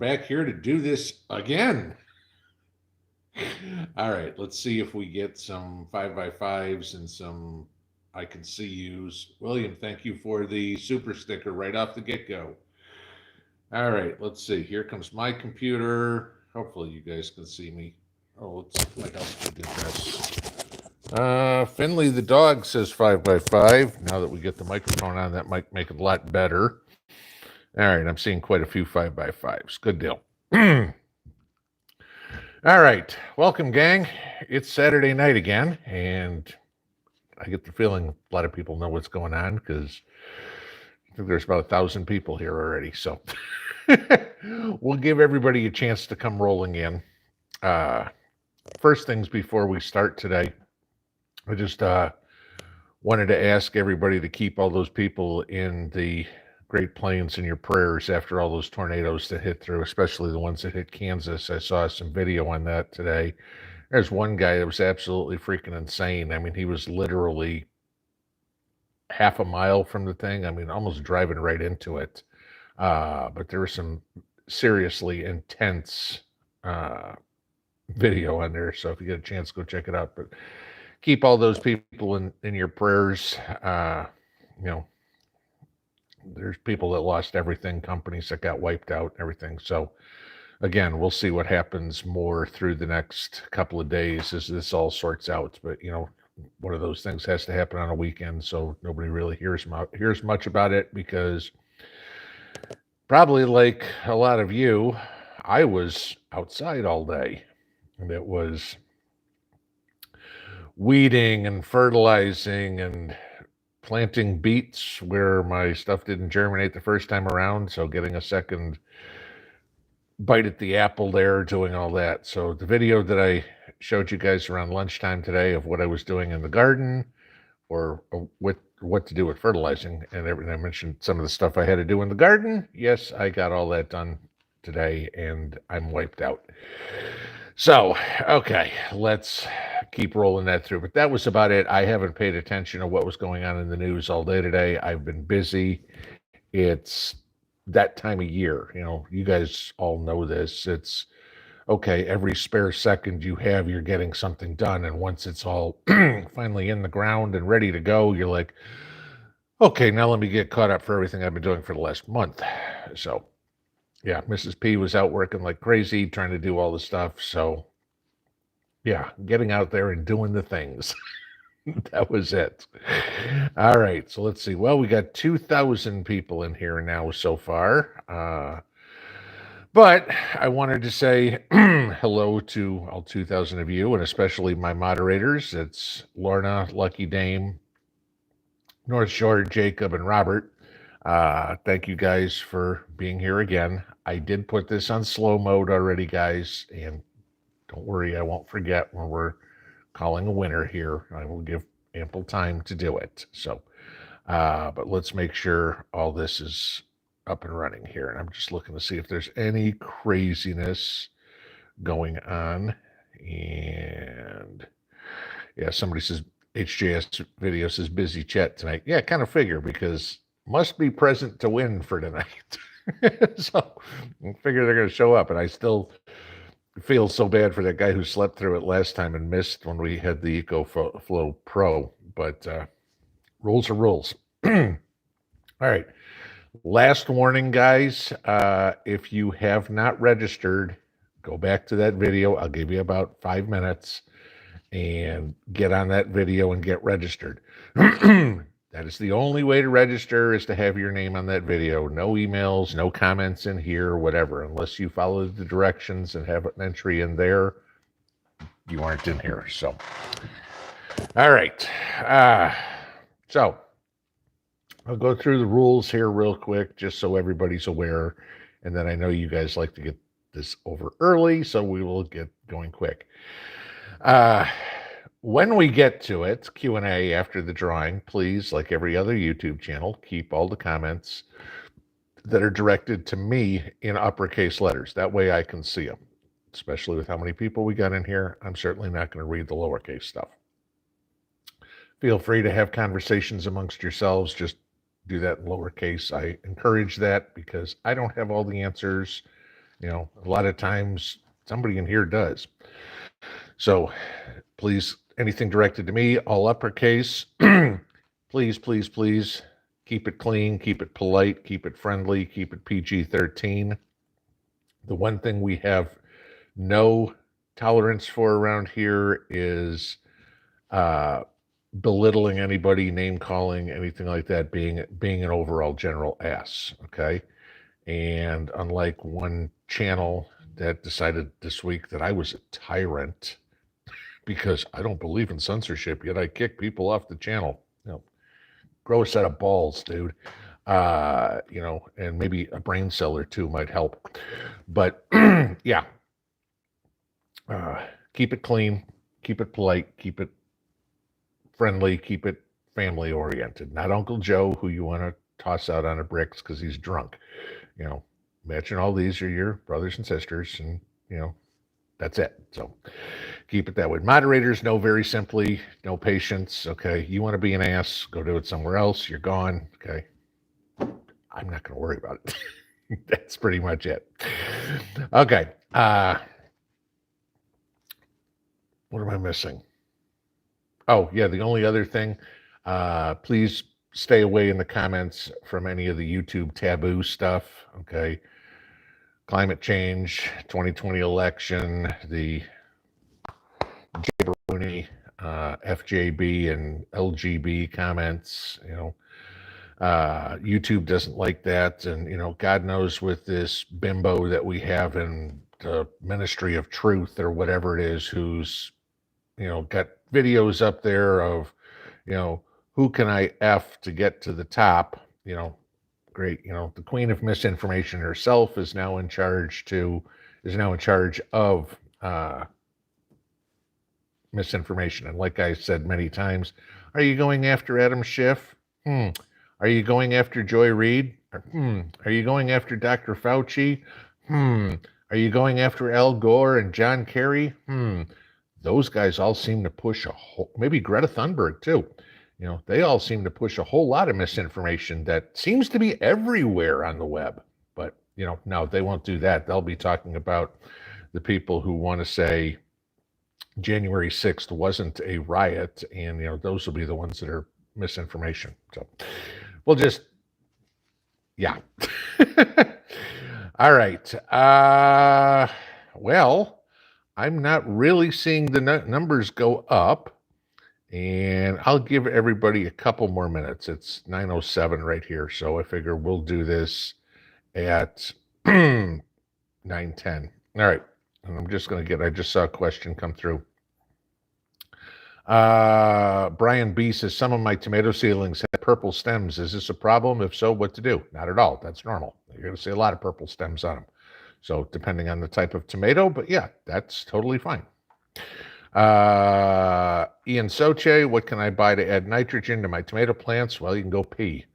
back here to do this again. All right, let's see if we get some 5x5s and some I can see yous. William, thank you for the super sticker right off the get go. All right, let's see. Here comes my computer. Hopefully, you guys can see me. Oh, let's like how we did this. Finley the dog says 5x5. Now that we get the microphone on, that might make it a lot better. All right, I'm seeing quite a few 5x5s. Good deal. All right, welcome, gang. It's Saturday night again, and I get the feeling a lot of people know what's going on because I think there's about 1,000 people here already. So we'll give everybody a chance to come rolling in. First things before we start today, I just wanted to ask everybody to keep all those people in the Great Plains in your prayers after all those tornadoes that hit through, especially the ones that hit Kansas. I saw some video on that today. There's one guy that was absolutely freaking insane. I mean, he was literally half a mile from the thing. I mean, almost driving right into it. But there was some seriously intense video on there. So if you get a chance, go check it out. But keep all those people in your prayers. There's people that lost everything, companies that got wiped out, everything. So again, we'll see what happens more through the next couple of days as this all sorts out. But one of those things has to happen on a weekend, so nobody really hears much about it, because probably like a lot of you, I was outside all day, and it was weeding and fertilizing and planting beets where my stuff didn't germinate the first time around, so getting a second bite at the apple there, doing all that. So the video that I showed you guys around lunchtime today of what I was doing in the garden, or what to do with fertilizing and everything, I mentioned some of the stuff I had to do in the garden. Yes, I got all that done today, and I'm wiped out. So, okay, let's keep rolling that through. But that was about it. I haven't paid attention to what was going on in the news all day today. I've been busy. It's that time of year. You guys all know this. It's okay, every spare second you have, you're getting something done. And once it's all finally in the ground and ready to go, you're like, okay, now let me get caught up for everything I've been doing for the last month. So yeah, Mrs. P was out working like crazy, trying to do all the stuff. So yeah, getting out there and doing the things. That was it. All right, so let's see. Well, we got 2,000 people in here now so far. But I wanted to say hello to all 2,000 of you, and especially my moderators. It's Lorna, Lucky Dame, North Shore, Jacob, and Robert. Thank you guys for being here again. I did put this on slow mode already, guys, and don't worry, I won't forget when we're calling a winner here. I will give ample time to do it. So, but let's make sure all this is up and running here. And I'm just looking to see if there's any craziness going on. And yeah, somebody says HJS video says busy chat tonight. Yeah, kind of figure, because must be present to win for tonight. So I figure they're going to show up. And I still feel so bad for that guy who slept through it last time and missed when we had the EcoFlow Pro. But rules are rules. All right. Last warning, guys. If you have not registered, go back to that video. I'll give you about 5 minutes and get on that video and get registered. That is the only way to register, is to have your name on that video. No emails, no comments in here, whatever. Unless you follow the directions and have an entry in there, you aren't in here. So, all right. So I'll go through the rules here real quick, just so everybody's aware. And then I know you guys like to get this over early, so we will get going quick. When we get to it, Q&A after the drawing, please, like every other YouTube channel, keep all the comments that are directed to me in uppercase letters. That way I can see them, especially with how many people we got in here. I'm certainly not going to read the lowercase stuff. Feel free to have conversations amongst yourselves. Just do that in lowercase. I encourage that because I don't have all the answers, A lot of times somebody in here does. So please, anything directed to me, all uppercase. Please, please, please keep it clean, keep it polite, keep it friendly, keep it PG-13. The one thing we have no tolerance for around here is belittling anybody, name calling, anything like that, being an overall general ass. Okay. And unlike one channel that decided this week that I was a tyrant because I don't believe in censorship, yet I kick people off the channel. Grow a set of balls, dude. And maybe a brain cell or two might help. But yeah, keep it clean, keep it polite, keep it friendly, keep it family oriented. Not Uncle Joe, who you want to toss out on a bricks because he's drunk. Imagine all these are your brothers and sisters, and that's it. So keep it that way. Moderators know very simply, no patience. Okay, you want to be an ass, go do it somewhere else. You're gone. Okay, I'm not going to worry about it. That's pretty much it. Okay. What am I missing? Oh, yeah, the only other thing, please stay away in the comments from any of the YouTube taboo stuff, okay? Climate change, 2020 election, the jabroni, FJB and LGB comments, YouTube doesn't like that. And, God knows with this bimbo that we have in the Ministry of Truth or whatever it is, who's, got videos up there of, who can I F to get to the top, great. The queen of misinformation herself is now in charge of misinformation. And like I said many times, are you going after Adam Schiff? Are you going after Joy Reid? Are you going after Dr. Fauci? Are you going after Al Gore and John Kerry? Those guys all seem to push maybe Greta Thunberg too. They all seem to push a whole lot of misinformation that seems to be everywhere on the web. But, no, they won't do that. They'll be talking about the people who want to say January 6th wasn't a riot. And, those will be the ones that are misinformation. So we'll just, yeah. All right. Well, I'm not really seeing the numbers go up. And I'll give everybody a couple more minutes. It's 9:07 right here. So I figure we'll do this at 9:10. All right. And I'm just going to I just saw a question come through. Brian B says, some of my tomato seedlings have purple stems. Is this a problem? If so, what to do? Not at all. That's normal. You're going to see a lot of purple stems on them. So depending on the type of tomato, but yeah, that's totally fine. Ian Soche, what can I buy to add nitrogen to my tomato plants? Well, you can go pee.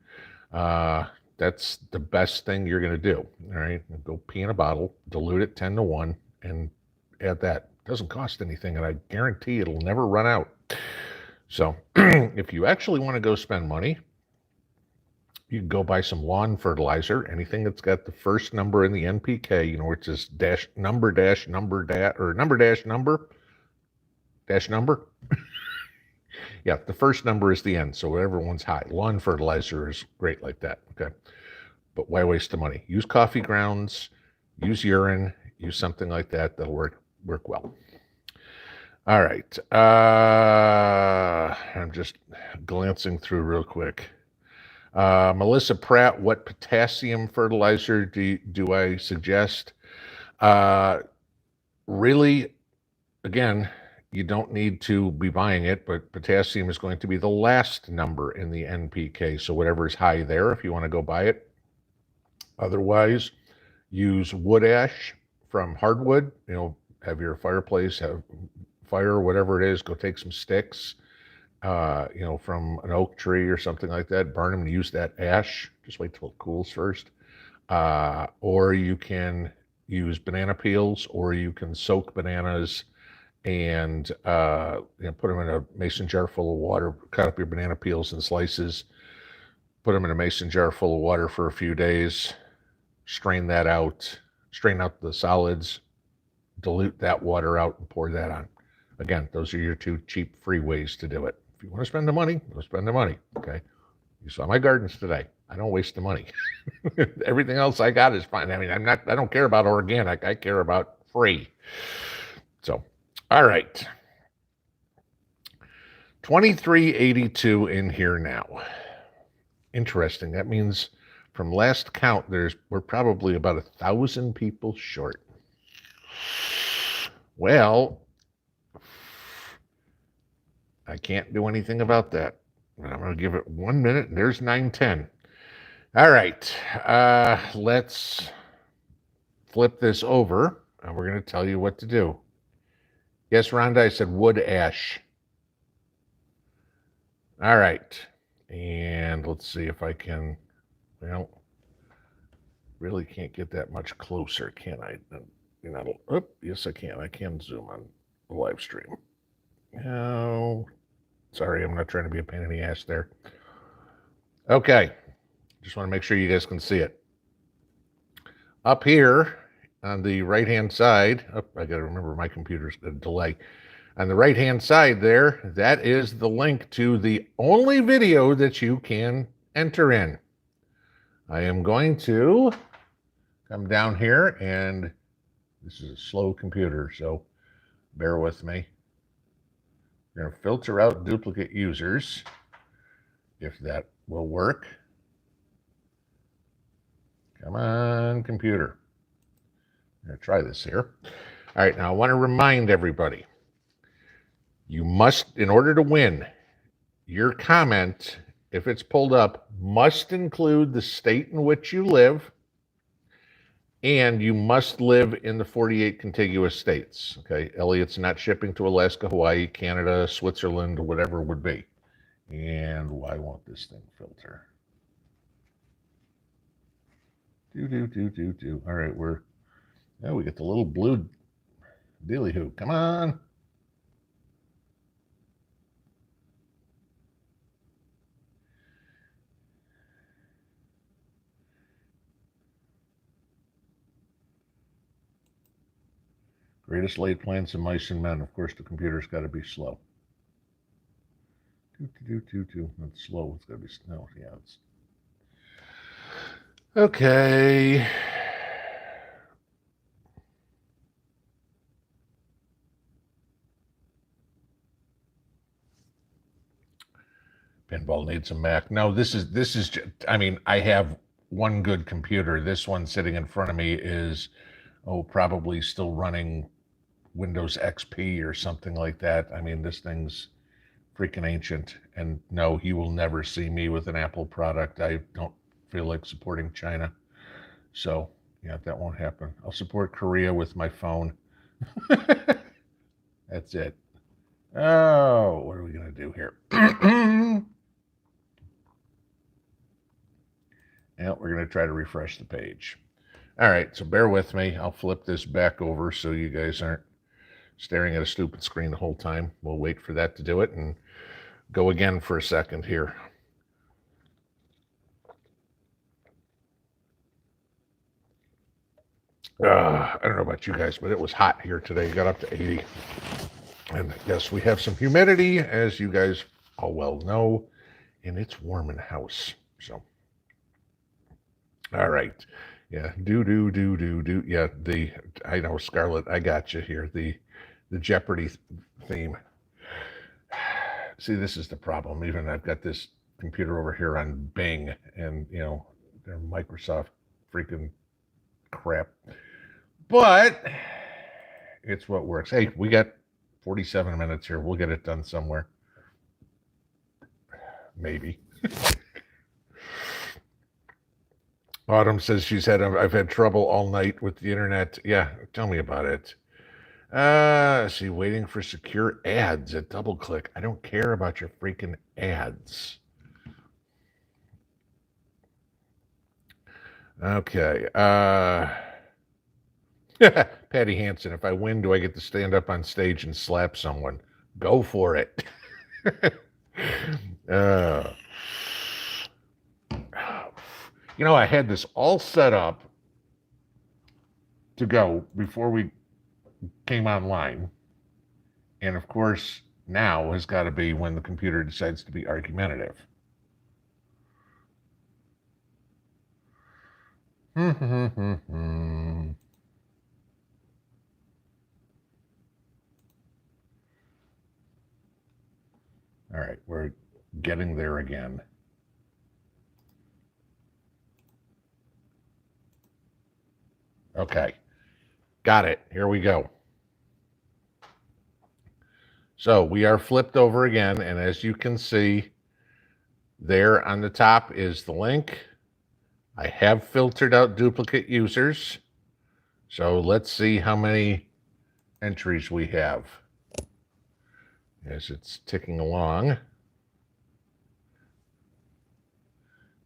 That's the best thing you're going to do. All right. Go pee in a bottle, dilute it 10-1, and add that. It doesn't cost anything, and I guarantee it'll never run out. So if you actually want to go spend money, you can go buy some lawn fertilizer, anything that's got the first number in the NPK, where it says number. Yeah, the first number is the end, so whatever one's high. Lawn fertilizer is great like that, okay? But why waste the money? Use coffee grounds, use urine, use something like that. That'll work well. All right. I'm just glancing through real quick. Melissa Pratt, what potassium fertilizer do I suggest? Really, again, you don't need to be buying it, but potassium is going to be the last number in the NPK. So whatever is high there, if you want to go buy it. Otherwise, use wood ash from hardwood. Have your fireplace, have fire, whatever it is, go take some sticks, from an oak tree or something like that, burn them and use that ash. Just wait till it cools first. Or you can use banana peels, or you can soak bananas and put them in a mason jar full of water. Cut up your banana peels in slices, put them in a mason jar full of water for a few days, strain that out, strain out the solids, dilute that water out, and pour that on. Again, those are your two cheap, free ways to do it. If you want to spend the money, go spend the money. Okay. You saw my gardens today. I don't waste the money. Everything else I got is fine. I mean, I don't care about organic. I care about free. So, all right. 2382 in here now. Interesting. That means from last count, we're probably about 1,000 people short. Well, I can't do anything about that. I'm going to give it 1 minute. There's 9:10. All right. Let's flip this over, and we're going to tell you what to do. Yes, Rhonda, I said wood ash. All right. And let's see if I can, well, really can't get that much closer, can I? You know, yes, I can. I can zoom on the live stream. No. Sorry, I'm not trying to be a pain in the ass there. Okay. Just want to make sure you guys can see it. Up here on the right-hand side, I got to remember my computer's got a delay. On the right-hand side there, that is the link to the only video that you can enter in. I am going to come down here, and this is a slow computer, so bear with me. We're going to filter out duplicate users, if that will work. Come on, computer. I'm going to try this here. All right, now I want to remind everybody, you must, in order to win, your comment, if it's pulled up, must include the state in which you live, and you must live in the 48 contiguous states. Okay, Elliot's not shipping to Alaska, Hawaii, Canada, Switzerland, whatever it would be. And why won't this thing filter? All right, we get the little blue dilly-hoo. Come on. Greatest laid plans of mice and men. Of course, the computer's got to be slow. That's slow. It's got to be slow. Yeah, it's okay. Pinball needs a Mac. No, this is. I mean, I have one good computer. This one sitting in front of me is, probably still running Windows XP or something like that. I mean, this thing's freaking ancient. And no, you will never see me with an Apple product. I don't feel like supporting China. So, yeah, that won't happen. I'll support Korea with my phone. That's it. Oh, what are we going to do here? Yeah, we're going to try to refresh the page. All right, so bear with me. I'll flip this back over so you guys aren't staring at a stupid screen the whole time. We'll wait for that to do it and go again for a second here. I don't know about you guys, but it was hot here today. Got up to 80. And yes, we have some humidity, as you guys all well know, and it's warm in the house. So, all right. Yeah, Yeah, I know, Scarlett, I got you here. The Jeopardy theme. See, this is the problem. Even I've got this computer over here on Bing, and, their Microsoft freaking crap. But it's what works. Hey, we got 47 minutes here. We'll get it done somewhere. Maybe. Autumn says I've had trouble all night with the internet. Yeah, tell me about it. See, waiting for secure ads at DoubleClick. I don't care about your freaking ads. Okay. Patty Hansen, if I win, do I get to stand up on stage and slap someone? Go for it. I had this all set up to go before we came online. And of course, now has got to be when the computer decides to be argumentative. All right, we're getting there again. Okay, got it. Here we go. So we are flipped over again, and as you can see, there on the top is the link. I have filtered out duplicate users. So let's see how many entries we have as it's ticking along.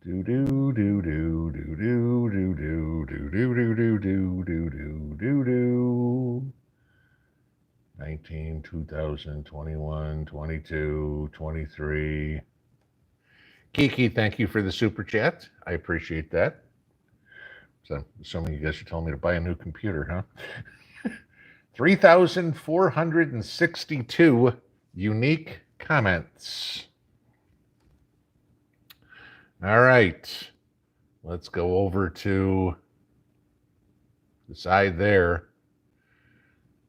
Do do do do do do do do do do do do do do do do. 19, 2000, 21, 22, 23. Kiki, thank you for the super chat. I appreciate that. So assuming you guys are telling me to buy a new computer, huh? 3,462 unique comments. All right, let's go over to the side there.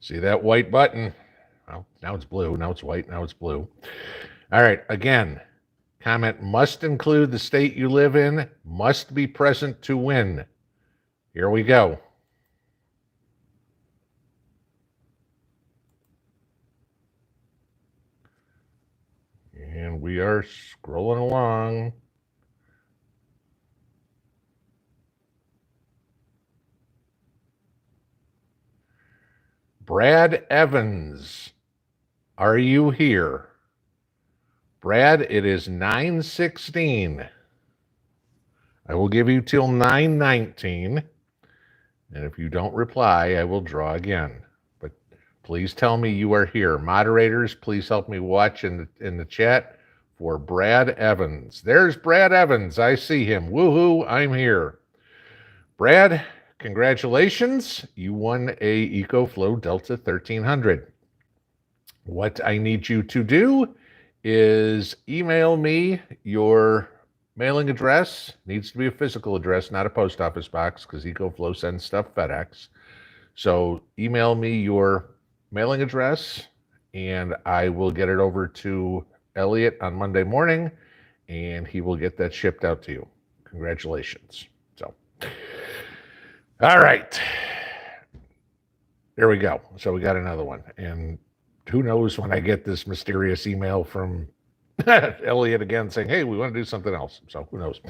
See that white button? Well, now it's blue, now it's white, now it's blue. All right, again, comment must include the state you live in, must be present to win. Here we go. And we are scrolling along. Brad Evans, are you here? Brad, it is 9:16. I will give you till 9:19. And if you don't reply, I will draw again. But please tell me you are here. Moderators, please help me watch in the chat for Brad Evans. There's Brad Evans. I see him. Woohoo, I'm here. Brad, congratulations. You won a EcoFlow Delta 1300. What I need you to do is email me your mailing address. Needs to be a physical address, not a post office box, because EcoFlow sends stuff FedEx. So email me your mailing address, and I will get it over to Elliot on Monday morning, and he will get that shipped out to you. Congratulations. So, all right. There we go. So we got another one. And who knows when I get this mysterious email from Elliot again saying, hey, we want to do something else. So who knows?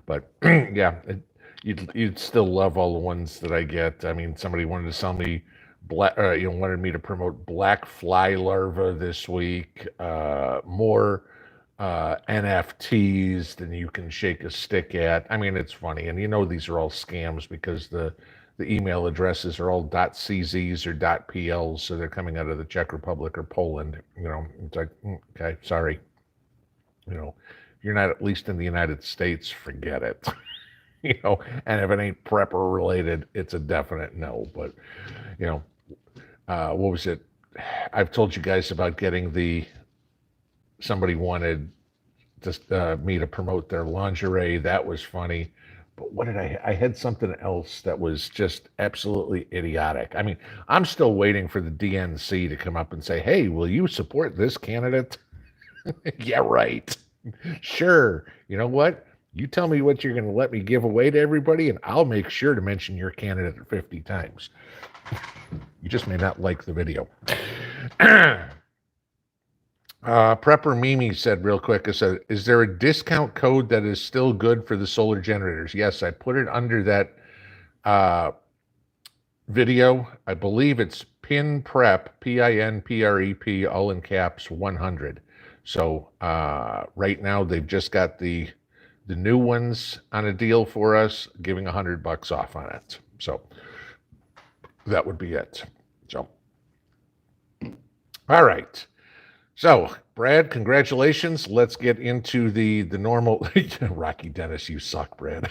But yeah, you'd still love all the ones that I get. I mean, somebody wanted to sell me wanted me to promote black fly larva this week, more NFTs than you can shake a stick at. I mean, it's funny. And these are all scams because the email addresses are all .czs or .pls, so they're coming out of the Czech Republic or Poland. It's like, okay, sorry. If you're not at least in the United States, forget it. And if it ain't prepper related, it's a definite no. But, what was it? I've told you guys about getting somebody wanted me to promote their lingerie. That was funny. But what did I had something else that was just absolutely idiotic. I mean, I'm still waiting for the DNC to come up and say, hey, will you support this candidate? Yeah, right. Sure. You know what? You tell me what you're going to let me give away to everybody, and I'll make sure to mention your candidate 50 times. You just may not like the video. Prepper Mimi said real quick, is there a discount code that is still good for the solar generators? Yes, I put it under that video. I believe it's PinPrep, PINPREP, all in caps, 100. So right now they've just got the new ones on a deal for us, giving $100 off on it. So that would be it. So, all right. So, Brad, congratulations. Let's get into the normal. Rocky Dennis, you suck, Brad.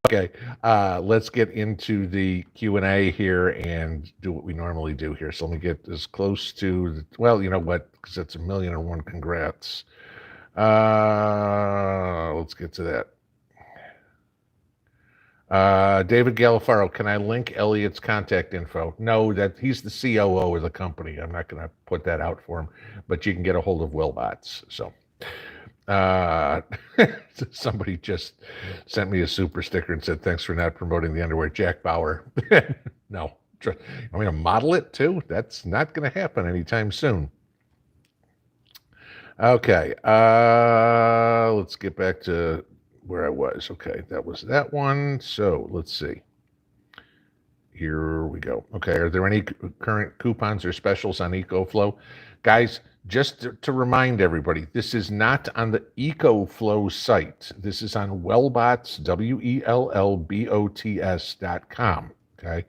Okay, let's get into the Q&A here and do what we normally do here. So let me get as close to, well, you know what, because it's 1,000,001 congrats. Let's get to that. David Galifaro, can I link Elliot's contact info? No, that he's the COO of the company. I'm not going to put that out for him, but you can get a hold of Wilbots. So, somebody just sent me a super sticker and said, thanks for not promoting the underwear. Jack Bauer. No, I'm going to model it too. That's not going to happen anytime soon. Okay, let's get back to where I was. Okay, that was that one. So let's see. Here we go. Okay, are there any current coupons or specials on EcoFlow? Guys, just to remind everybody, this is not on the EcoFlow site. This is on Wellbots, WELLBOTS.com. Okay,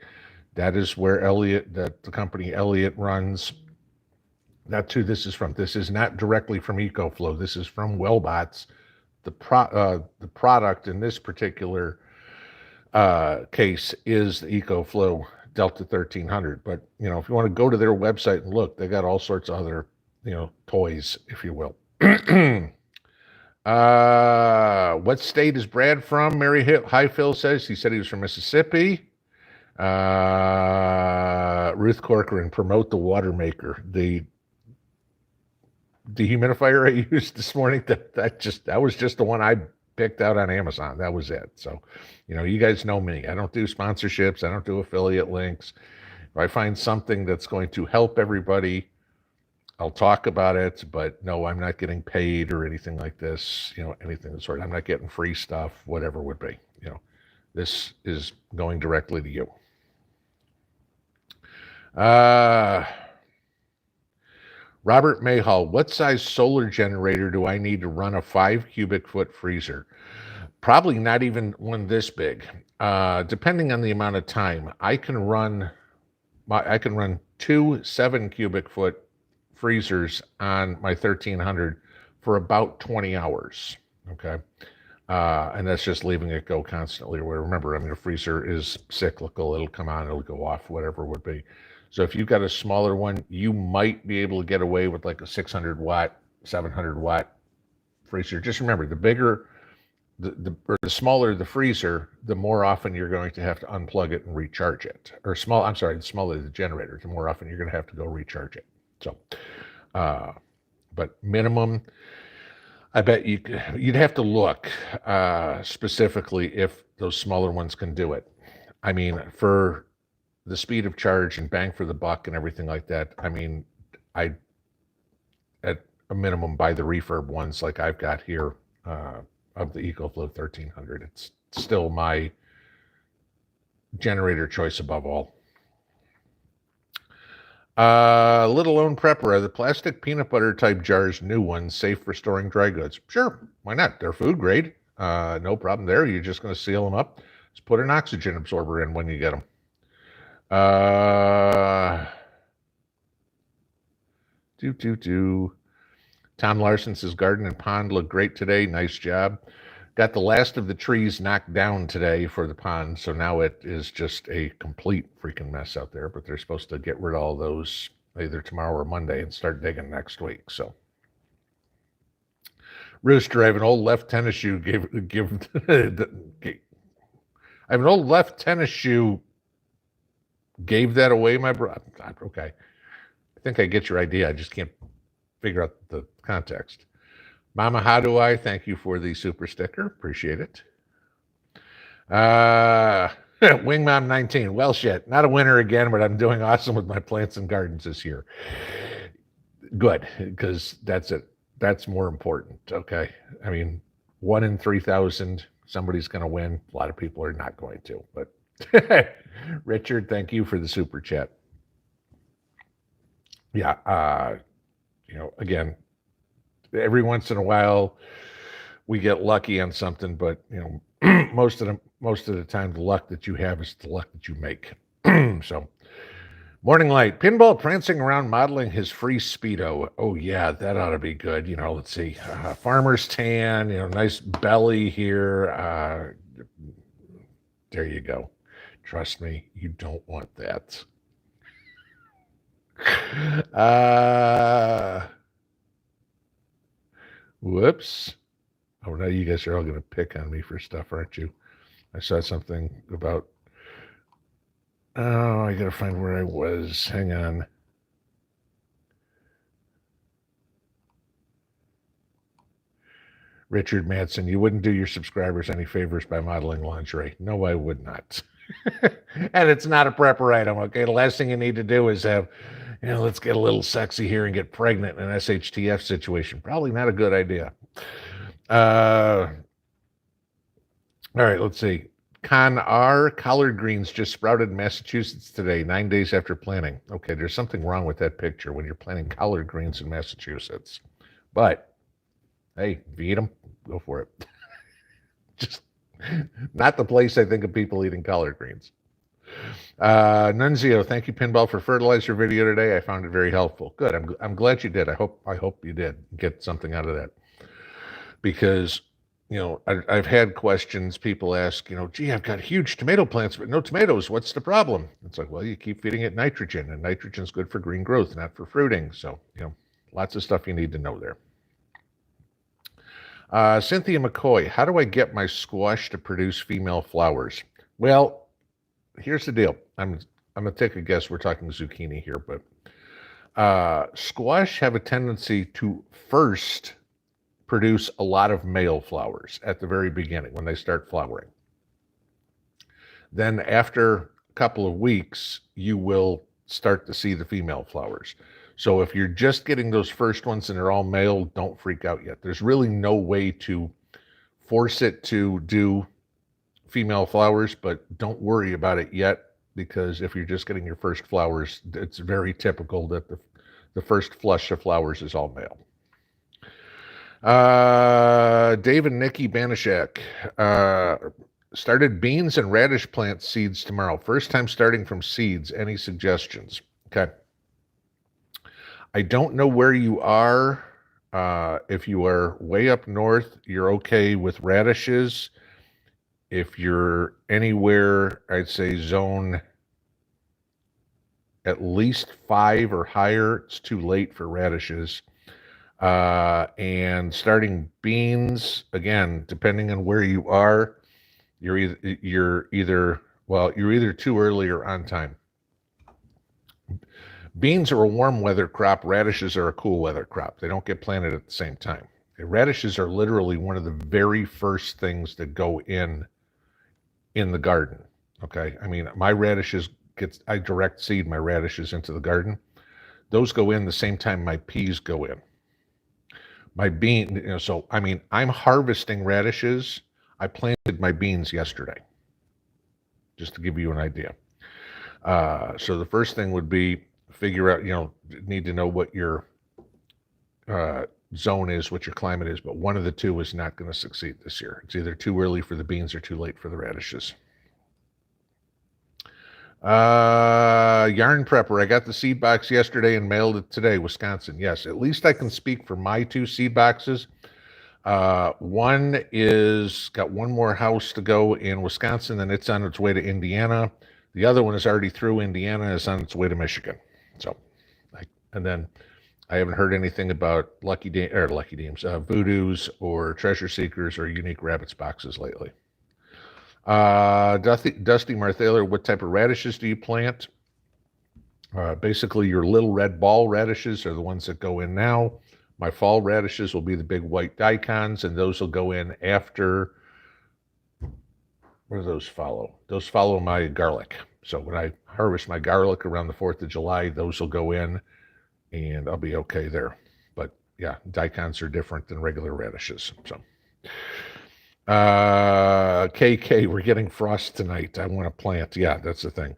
that is where the company Elliot runs. That's who this is from. This is not directly from EcoFlow. This is from Wellbots. The product in this particular case is the EcoFlow Delta 1300. But, you know, if you want to go to their website and look, they got all sorts of other, you know, toys, if you will. What state is Brad from? Mary Highfill says he said he was from Mississippi. Ruth Corcoran, promote the water maker. The dehumidifier I used this morning, that was just the one I picked out on Amazon. That was it. So, you know, you guys know me. I don't do sponsorships. I don't do affiliate links. If I find something that's going to help everybody, I'll talk about it. But no, I'm not getting paid or anything like this. You know, anything of the sort. I'm not getting free stuff, whatever would be. You know, this is going directly to you. Robert Mayhall, what size solar generator do I need to run a 5 cubic foot freezer? Probably not even one this big. Depending on the amount of time, I can run 2 7 cubic foot freezers on my 1300 for about 20 hours. Okay. And that's just leaving it go constantly. Remember, I mean, a freezer is cyclical. It'll come on, it'll go off, whatever it would be. So if you've got a smaller one, you might be able to get away with like a 600 watt, 700 watt freezer. Just remember, the bigger, the smaller the freezer, the more often you're going to have to unplug it and recharge it. Or the smaller the generator, the more often you're going to have to go recharge it. So, but minimum, I bet you'd have to look specifically if those smaller ones can do it. I mean, for the speed of charge and bang for the buck and everything like that, I mean, I at a minimum buy the refurb ones like I've got here of the EcoFlow 1300. It's still my generator choice above all. Little Lone Prepper, are the plastic peanut butter type jars, new ones, safe for storing dry goods? Sure, why not? They're food grade. No problem there. You're just going to seal them up. Just put an oxygen absorber in when you get them. Tom Larson says garden and pond look great today. Nice job. Got the last of the trees knocked down today for the pond, so now it is just a complete freaking mess out there. But they're supposed to get rid of all those either tomorrow or Monday and start digging next week. So, Rooster, I have an old left tennis shoe. I have an old left tennis shoe. Gave that away, my brother. Okay, I think I get your idea. I just can't figure out the context. Mama, how do I? Thank you for the super sticker. Appreciate it. Wingmom 19. Well, shit. Not a winner again, but I'm doing awesome with my plants and gardens this year. Good, because that's it. That's more important. Okay. I mean, 1 in 3,000, somebody's going to win. A lot of people are not going to, but Richard, thank you for the super chat. Yeah, you know, again, every once in a while we get lucky on something, but you know, most of the time the luck that you have is the luck that you make. So Morning Light. Pinball prancing around modeling his free Speedo. Oh, yeah, that ought to be good. Let's see. Farmer's tan, nice belly here. There you go. Trust me, you don't want that. Whoops. Oh, now you guys are all going to pick on me for stuff, aren't you? I saw something about... Oh, I got to find where I was. Hang on. Richard Madsen, you wouldn't do your subscribers any favors by modeling lingerie. No, I would not. And it's not a prepper item, okay? The last thing you need to do is have, let's get a little sexy here and get pregnant in an SHTF situation. Probably not a good idea. All right, let's see. Con R, collard greens just sprouted in Massachusetts today, 9 days after planting. Okay, there's something wrong with that picture when you're planting collard greens in Massachusetts. But, hey, if you eat them, go for it. Just not the place I think of people eating collard greens. Nunzio, thank you, Pinball, for fertilizer video today. I found it very helpful. Good. I'm glad you did. I hope you did get something out of that. Because, I've had questions. People ask, gee, I've got huge tomato plants, but no tomatoes. What's the problem? It's like, well, you keep feeding it nitrogen, and nitrogen's good for green growth, not for fruiting. So, lots of stuff you need to know there. Cynthia McCoy, how do I get my squash to produce female flowers? Well, here's the deal. I'm going to take a guess. We're talking zucchini here, but squash have a tendency to first produce a lot of male flowers at the very beginning when they start flowering. Then after a couple of weeks, you will start to see the female flowers. So if you're just getting those first ones and they're all male, don't freak out yet. There's really no way to force it to do female flowers, but don't worry about it yet, because if you're just getting your first flowers, it's very typical that the first flush of flowers is all male. Dave and Nikki Banishak started beans and radish plant seeds tomorrow. First time starting from seeds. Any suggestions? Okay. I don't know where you are. If you are way up north, you're okay with radishes. If you're anywhere, I'd say zone at least 5 or higher, it's too late for radishes. And starting beans, again, depending on where you are, you're either too early or on time. Beans are a warm weather crop. Radishes are a cool weather crop. They don't get planted at the same time. Radishes are literally one of the very first things that go in the garden. Okay. I mean, my radishes I direct seed my radishes into the garden. Those go in the same time my peas go in. My bean, so I mean, I'm harvesting radishes. I planted my beans yesterday, just to give you an idea. So the first thing would be figure out, need to know what your zone is, what your climate is, but one of the two is not going to succeed this year. It's either too early for the beans or too late for the radishes. Yarn Prepper, I got the seed box yesterday and mailed it today, Wisconsin. Yes, at least I can speak for my 2 seed boxes. One is got one more house to go in Wisconsin, and it's on its way to Indiana. The other one is already through Indiana and is on its way to Michigan. So, and then I haven't heard anything about Lucky Deems, Voodoos or Treasure Seekers or Unique Rabbits boxes lately. Dusty Marthaler, what type of radishes do you plant? Basically, your little red ball radishes are the ones that go in now. My fall radishes will be the big white daikons, and those will go in after. What do those follow? Those follow my garlic. So when I harvest my garlic around the 4th of July, those will go in, and I'll be okay there. But yeah, daikons are different than regular radishes. So. KK, we're getting frost tonight. I want to plant. Yeah, that's the thing.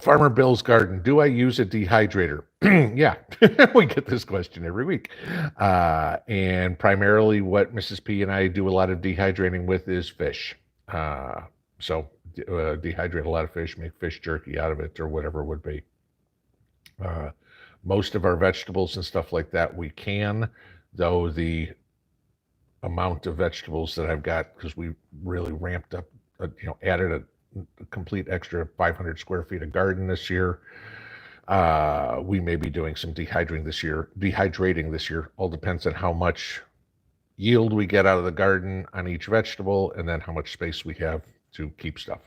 Farmer Bill's garden. Do I use a dehydrator? Yeah, we get this question every week. And primarily what Mrs. P and I do a lot of dehydrating with is fish. So dehydrate a lot of fish, make fish jerky out of it, or whatever it would be. Most of our vegetables and stuff like that we can, though the amount of vegetables that I've got, because we really ramped up, added a complete extra 500 square feet of garden this year. We may be doing some dehydrating this year. All depends on how much yield we get out of the garden on each vegetable, and then how much space we have to keep stuff.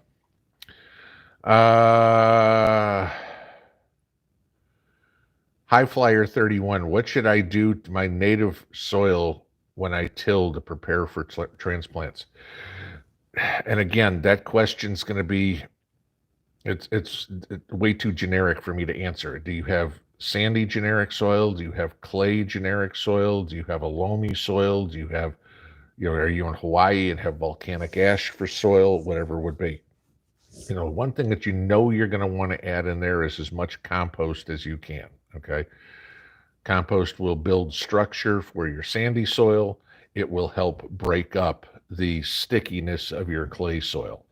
High Flyer 31, what should I do to my native soil when I till to prepare for transplants? And again, that question's going to be, it's way too generic for me to answer. Do you have sandy generic soil? Do you have clay generic soil? Do you have a loamy soil? Do you have, are you in Hawaii and have volcanic ash for soil? Whatever it would be. One thing that you're going to want to add in there is as much compost as you can. Okay. Compost will build structure for your sandy soil. It will help break up the stickiness of your clay soil.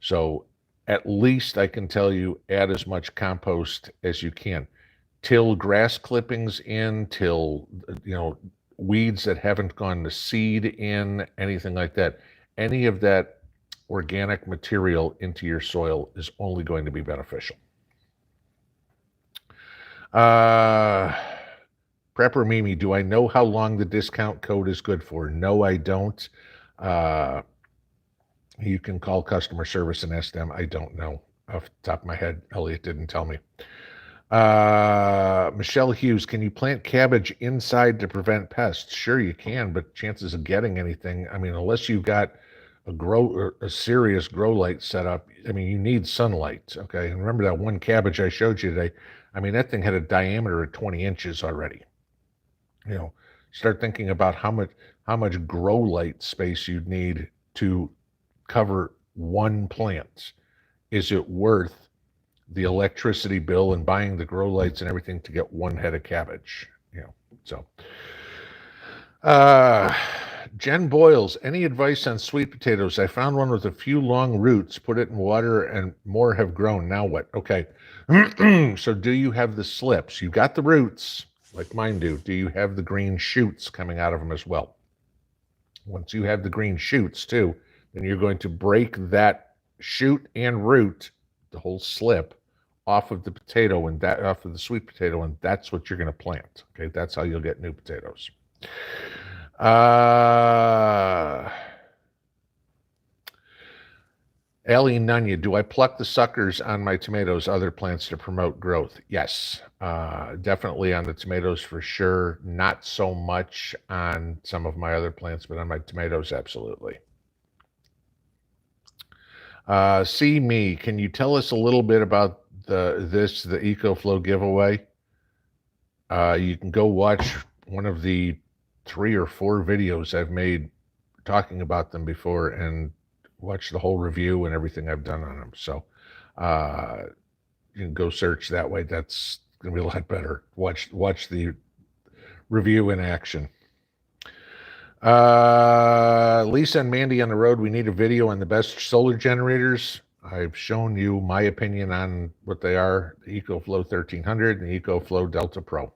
So at least I can tell you, add as much compost as you can. Till grass clippings in, till, weeds that haven't gone to seed in, anything like that. Any of that organic material into your soil is only going to be beneficial. Prepper Mimi, do I know how long the discount code is good for? No, I don't. You can call customer service and ask them. I don't know off the top of my head. Elliot didn't tell me. Michelle Hughes, can you plant cabbage inside to prevent pests? Sure you can, but chances of getting anything, unless you've got a serious grow light set up, you need sunlight. Okay. And remember that one cabbage I showed you today? That thing had a diameter of 20 inches already. Start thinking about how much grow light space you'd need to cover one plant. Is it worth the electricity bill and buying the grow lights and everything to get one head of cabbage? Jen Boyles, any advice on sweet potatoes? I found one with a few long roots, put it in water and more have grown. Now what? Okay. So do you have the slips? You got the roots like mine do. Do you have the green shoots coming out of them as well? Once you have the green shoots too, then you're going to break that shoot and root, the whole slip, off of the potato and that off of the sweet potato, and that's what you're going to plant. Okay, that's how you'll get new potatoes. Allie Nunya, do I pluck the suckers on my tomatoes, other plants to promote growth? Yes, definitely on the tomatoes for sure. Not so much on some of my other plants, but on my tomatoes, absolutely. See Me, can you tell us a little bit about the EcoFlow giveaway? You can go watch one of the 3 or 4 videos I've made talking about them before and watch the whole review and everything I've done on them. So you can go search that way. That's going to be a lot better. Watch the review in action. Lisa and Mandy on the road, we need a video on the best solar generators. I've shown you my opinion on what they are, the EcoFlow 1300 and the EcoFlow Delta Pro.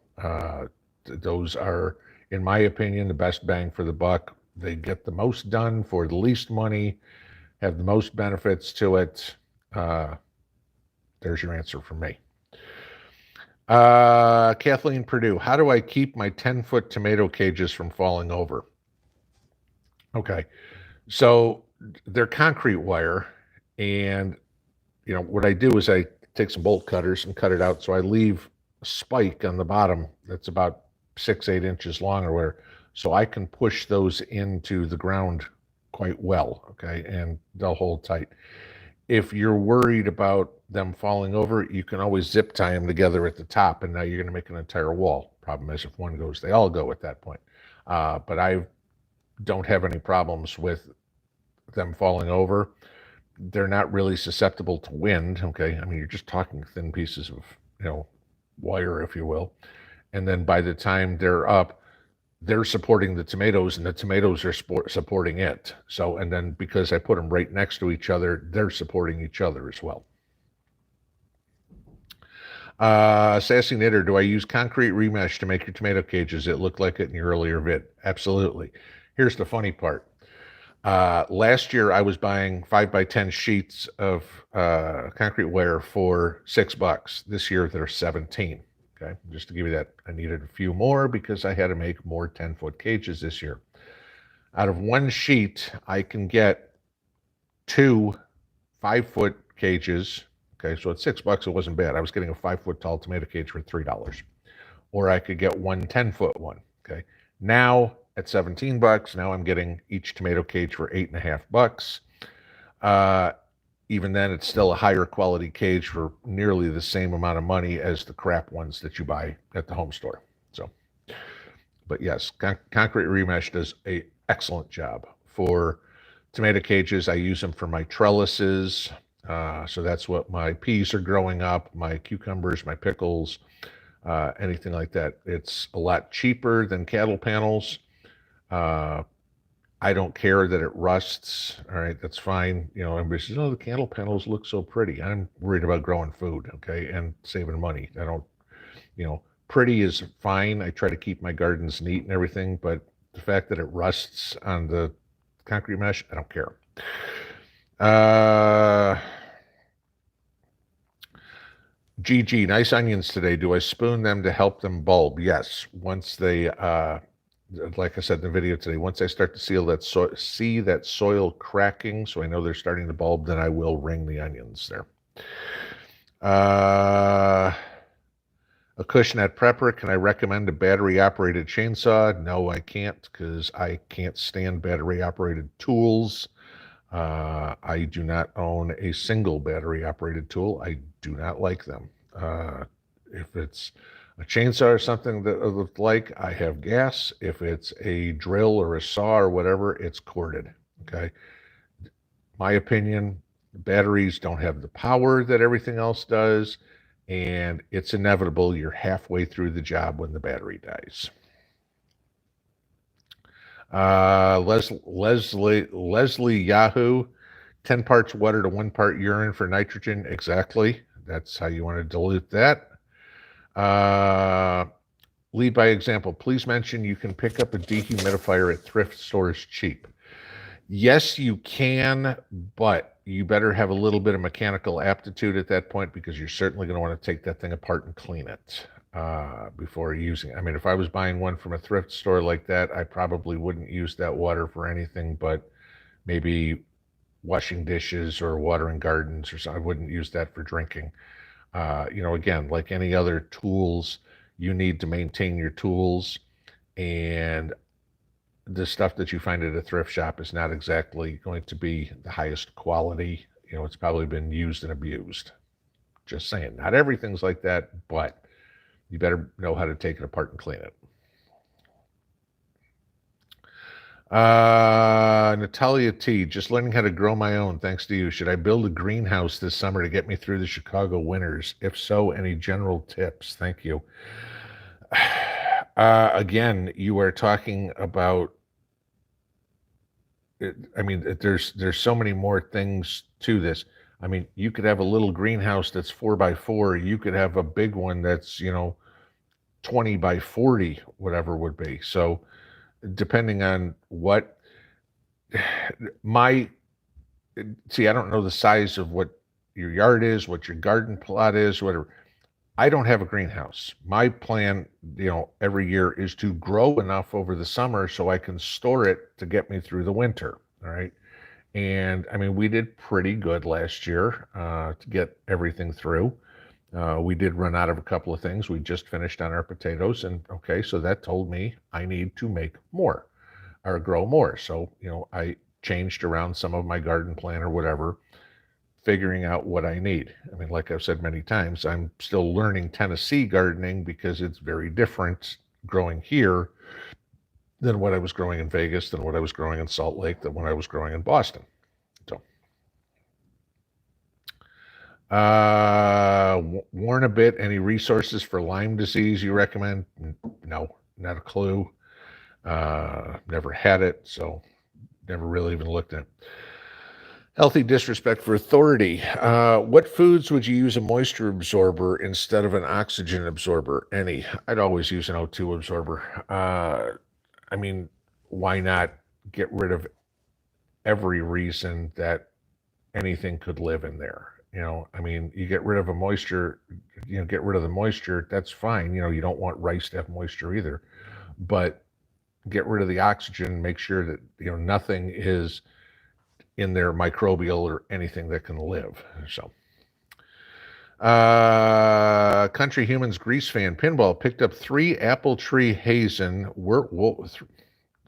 Those are, in my opinion, the best bang for the buck. They get the most done for the least money, have the most benefits to it. There's your answer from me. Kathleen Purdue, how do I keep my 10-foot tomato cages from falling over? Okay, so they're concrete wire, and what I do is I take some bolt cutters and cut it out, so I leave a spike on the bottom that's about 6-8 inches long or whatever, so I can push those into the ground quite well, okay, and they'll hold tight. If you're worried about them falling over, you can always zip tie them together at the top, and now you're going to make an entire wall. Problem is, if one goes, they all go at that point. But I don't have any problems with them falling over. They're not really susceptible to wind, okay? You're just talking thin pieces of, wire, if you will. And then by the time they're up, they're supporting the tomatoes and the tomatoes are supporting it. So, and then because I put them right next to each other, they're supporting each other as well. Sassy Knitter, do I use concrete remesh to make your tomato cages? It looked like it in your earlier vid. Absolutely. Here's the funny part. Last year I was buying 5x10 sheets of concrete wire for $6. This year they're 17. Okay, just to give you that, I needed a few more because I had to make more 10-foot cages this year. Out of one sheet, I can get 2 5-foot cages. Okay, so at $6, it wasn't bad. I was getting a 5-foot tall tomato cage for $3. Or I could get one 10-foot one. Okay, now at $17, now I'm getting each tomato cage for $8.50. Even then, it's still a higher quality cage for nearly the same amount of money as the crap ones that you buy at the home store. So, but yes, concrete remesh does an excellent job for tomato cages. I use them for my trellises. So that's what my peas are growing up, my cucumbers, my pickles, anything like that. It's a lot cheaper than cattle panels. I don't care that it rusts. All right, that's fine. You know, everybody says, "Oh, the cattle panels look so pretty." I'm worried about growing food, okay, and saving money. I don't, you know, pretty is fine. I try to keep my gardens neat and everything, but the fact that it rusts on the concrete mesh, I don't care. GG, nice onions today. Do I spoon them to help them bulb? Yes. Once they, like I said in the video today, once I start to see that soil cracking, so I know they're starting to bulb, then I will ring the onions there. A Cushionette Prepper, can I recommend a battery-operated chainsaw? No, I can't, because I can't stand battery-operated tools. I do not own a single battery-operated tool. I do not like them. If it's a chainsaw or something that I look like, I have gas. If it's a drill or a saw or whatever, it's corded. Okay. My opinion, batteries don't have the power that everything else does, and it's inevitable you're halfway through the job when the battery dies. Leslie Yahoo, 10 parts water to 1 part urine for nitrogen. Exactly. That's how you want to dilute that. Lead by example. Please mention you can pick up a dehumidifier at thrift stores cheap. Yes, you can, but you better have a little bit of mechanical aptitude at that point, because you're certainly going to want to take that thing apart and clean it before using it. I mean, if I was buying one from a thrift store like that, I probably wouldn't use that water for anything but maybe washing dishes or watering gardens or something. I wouldn't use that for drinking. You know, again, like any other tools, you need to maintain your tools, and the stuff that you find at a thrift shop is not exactly going to be the highest quality. You know, it's probably been used and abused. Just saying, not everything's like that, but you better know how to take it apart and clean it. Natalia T, just learning how to grow my own, thanks to you. Should I build a greenhouse this summer to get me through the Chicago winters? If so, any general tips? Thank you. Again, you are talking about, I mean, there's so many more things to this. I mean, you could have a little greenhouse that's 4x4. You could have a big one that's, you know, 20x40, whatever would be. So depending on what I don't know the size of what your yard is, what your garden plot is, whatever. I don't have a greenhouse. My plan, you know, every year is to grow enough over the summer so I can store it to get me through the winter. All right. And I mean, we did pretty good last year to get everything through. We did run out of a couple of things. We just finished on our potatoes, and okay, so that told me I need to make more or grow more. So, you know, I changed around some of my garden plan or whatever, figuring out what I need. I mean, like I've said many times, I'm still learning Tennessee gardening because it's very different growing here than what I was growing in Vegas, than what I was growing in Salt Lake, than what I was growing in Boston. So, warn a bit, any resources for Lyme disease you recommend? No, not a clue. Never had it, so never really even looked at it. Healthy disrespect for authority. What foods would you use a moisture absorber instead of an oxygen absorber? Any. I'd always use an O2 absorber. I mean, why not get rid of every reason that anything could live in there? I mean, you get rid of a moisture, get rid of the moisture, that's fine. You don't want rice to have moisture either. But get rid of the oxygen, make sure that, nothing is in there microbial or anything that can live. So, Country Humans Grease Fan Pinball picked up 3 apple tree Hazen,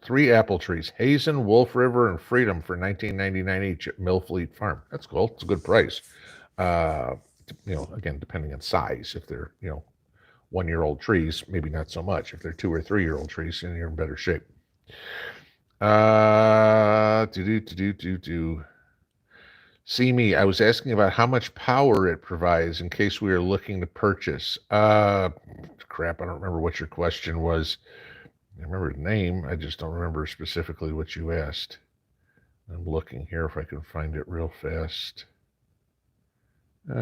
3 apple trees, Hazen, Wolf River, and Freedom for $19.99 each at Millfleet Farm. That's cool. It's a good price. Again, depending on size. If they're, 1-year-old trees, maybe not so much. If they're 2 or 3-year-old trees, then you're in better shape. See me. I was asking about how much power it provides in case we are looking to purchase. Crap, I don't remember what your question was. I remember the name. I just don't remember specifically what you asked. I'm looking here if I can find it real fast. Of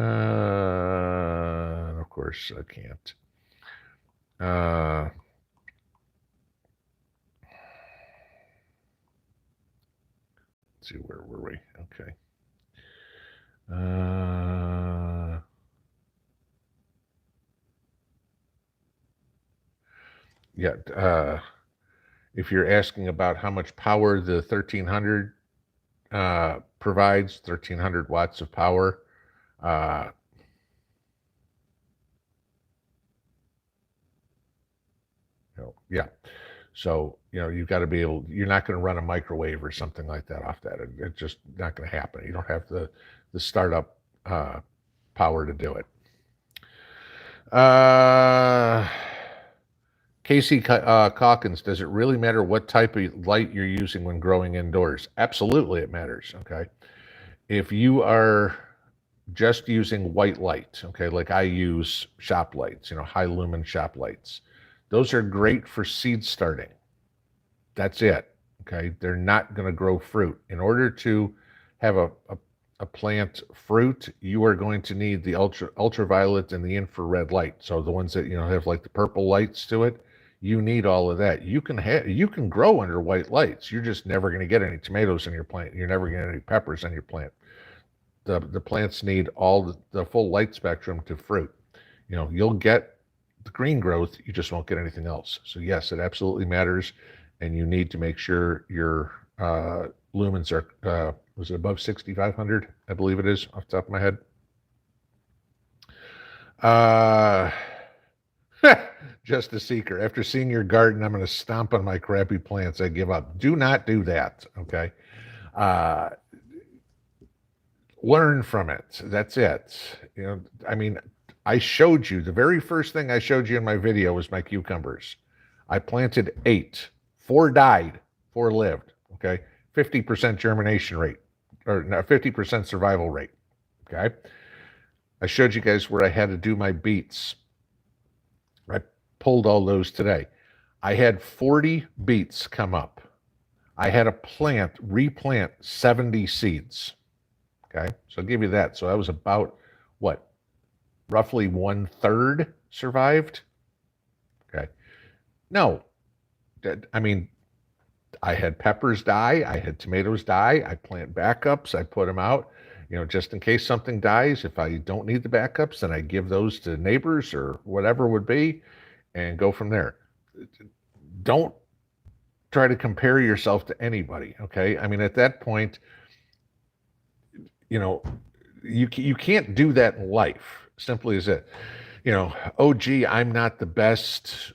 course I can't. Let's see, where were we? Okay. Yeah. If you're asking about how much power the 1300 provides, 1300 watts of power, yeah. So, you've got to be able, you're not going to run a microwave or something like that off that. It's just not going to happen. You don't have the startup power to do it. Casey Calkins, does it really matter what type of light you're using when growing indoors? Absolutely, it matters. Okay. If you are just using white light, okay, like I use shop lights, high lumen shop lights, those are great for seed starting. That's it. Okay. They're not going to grow fruit. In order to have a plant fruit, you are going to need the ultraviolet and the infrared light. So the ones that, have like the purple lights to it, you need all of that. You can grow under white lights. You're just never going to get any tomatoes in your plant. You're never going to get any peppers on your plant. The plants need all the full light spectrum to fruit. You'll get the green growth, you just won't get anything else. So yes, it absolutely matters, and you need to make sure your lumens are, was it above 6,500? I believe it is, off the top of my head. Just a seeker. After seeing your garden, I'm going to stomp on my crappy plants. I give up. Do not do that, okay? Learn from it. That's it. I mean, I showed you, the very first thing I showed you in my video was my cucumbers. I planted 8. 4 died, 4 lived, okay? 50% germination rate, or no, 50% survival rate, okay? I showed you guys where I had to do my beets. I pulled all those today. I had 40 beets come up. I had to replant 70 seeds, okay? So I'll give you that. So that was about, what, roughly 1/3 survived, okay? No, I mean, I had peppers die, I had tomatoes die, I plant backups, I put them out, just in case something dies. If I don't need the backups, then I give those to neighbors or whatever would be, and go from there. Don't try to compare yourself to anybody, okay? I mean, at that point, you can't do that in life, simply as it. Oh, gee, I'm not the best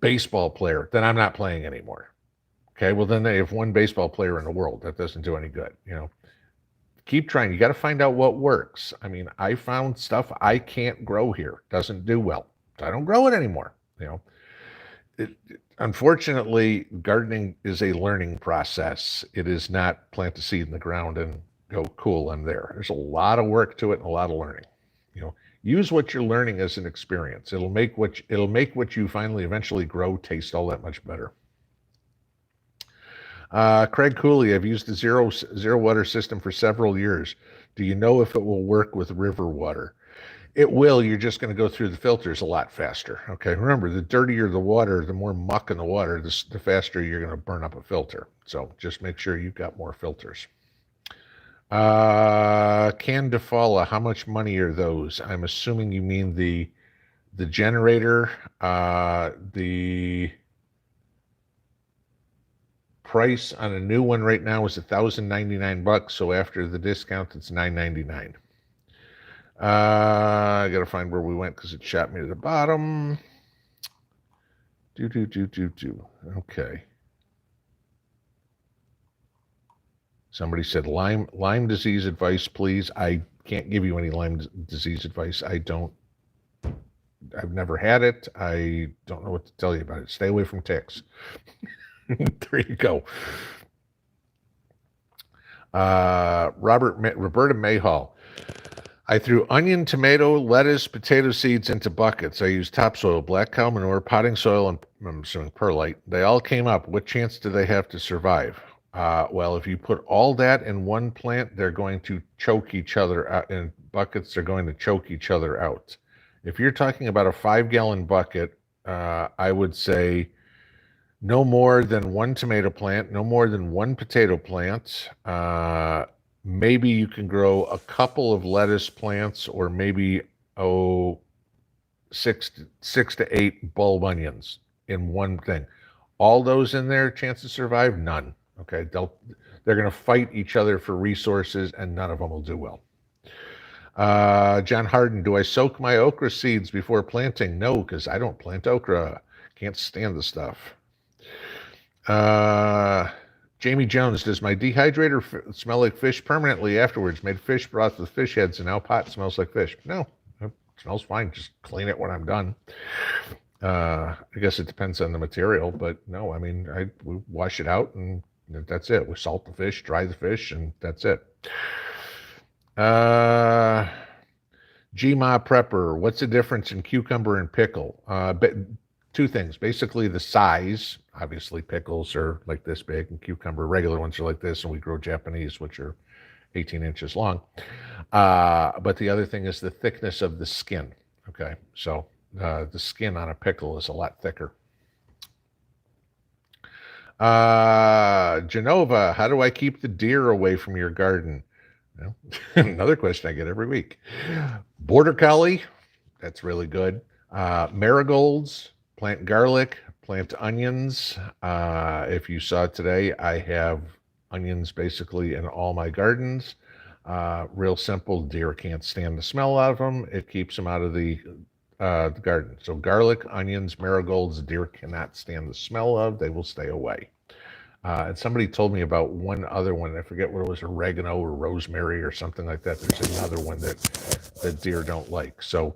baseball player, then I'm not playing anymore. Okay, well, then they have one baseball player in the world. That doesn't do any good. Keep trying. You got to find out what works. I mean, I found stuff I can't grow here. Doesn't do well. I don't grow it anymore. Unfortunately, gardening is a learning process. It is not plant a seed in the ground and go, cool, I'm there. There's a lot of work to it and a lot of learning. Use what you're learning as an experience. It'll make what you finally eventually grow taste all that much better. Craig Cooley, I've used the zero water system for several years. Do you know if it will work with river water? It will. You're just going to go through the filters a lot faster. Okay. Remember, the dirtier the water, the more muck in the water, the faster you're going to burn up a filter. So just make sure you've got more filters. Candefala, how much money are those? I'm assuming you mean the generator. The price on a new one right now is $1,099. So after the discount, it's $999. I gotta find where we went because it shot me to the bottom. Okay. Somebody said Lyme disease advice, please. I can't give you any Lyme disease advice. I've never had it. I don't know what to tell you about it. Stay away from ticks. There you go. Roberta Mayhall. I threw onion, tomato, lettuce, potato seeds into buckets. I used topsoil, black cow manure, potting soil, and I'm assuming perlite. They all came up. What chance do they have to survive? Well, if you put all that in one plant, they're going to choke each other out. In buckets, they're going to choke each other out. If you're talking about a 5-gallon bucket, I would say no more than one tomato plant, no more than one potato plant. Maybe you can grow a couple of lettuce plants, or maybe six to eight bulb onions in one thing. All those in there, chance to survive? None. Okay, they're going to fight each other for resources, and none of them will do well. John Harden, do I soak my okra seeds before planting? No, because I don't plant okra. Can't stand the stuff. Jamie Jones, does my dehydrator smell like fish permanently afterwards? Made fish broth with fish heads, and now pot smells like fish. No, it smells fine. Just clean it when I'm done. I guess it depends on the material, but no, I mean, we wash it out, and that's it. We salt the fish, dry the fish, and that's it. Gma Prepper, what's the difference in cucumber and pickle? Two things. Basically, the size. Obviously, pickles are like this big, and regular ones are like this, and we grow Japanese, which are 18 inches long. But the other thing is the thickness of the skin. Okay, so the skin on a pickle is a lot thicker. Genova, how do I keep the deer away from your garden? Well, another question I get every week. Border Collie, that's really good. Marigolds, plant garlic, plant onions. If you saw today, I have onions basically in all my gardens. Real simple. Deer can't stand the smell out of them. It keeps them out of the garden. So garlic, onions, marigolds, deer cannot stand the smell of. They will stay away. And somebody told me about one other one. I forget what it was, oregano or rosemary or something like that. There's another one that deer don't like. So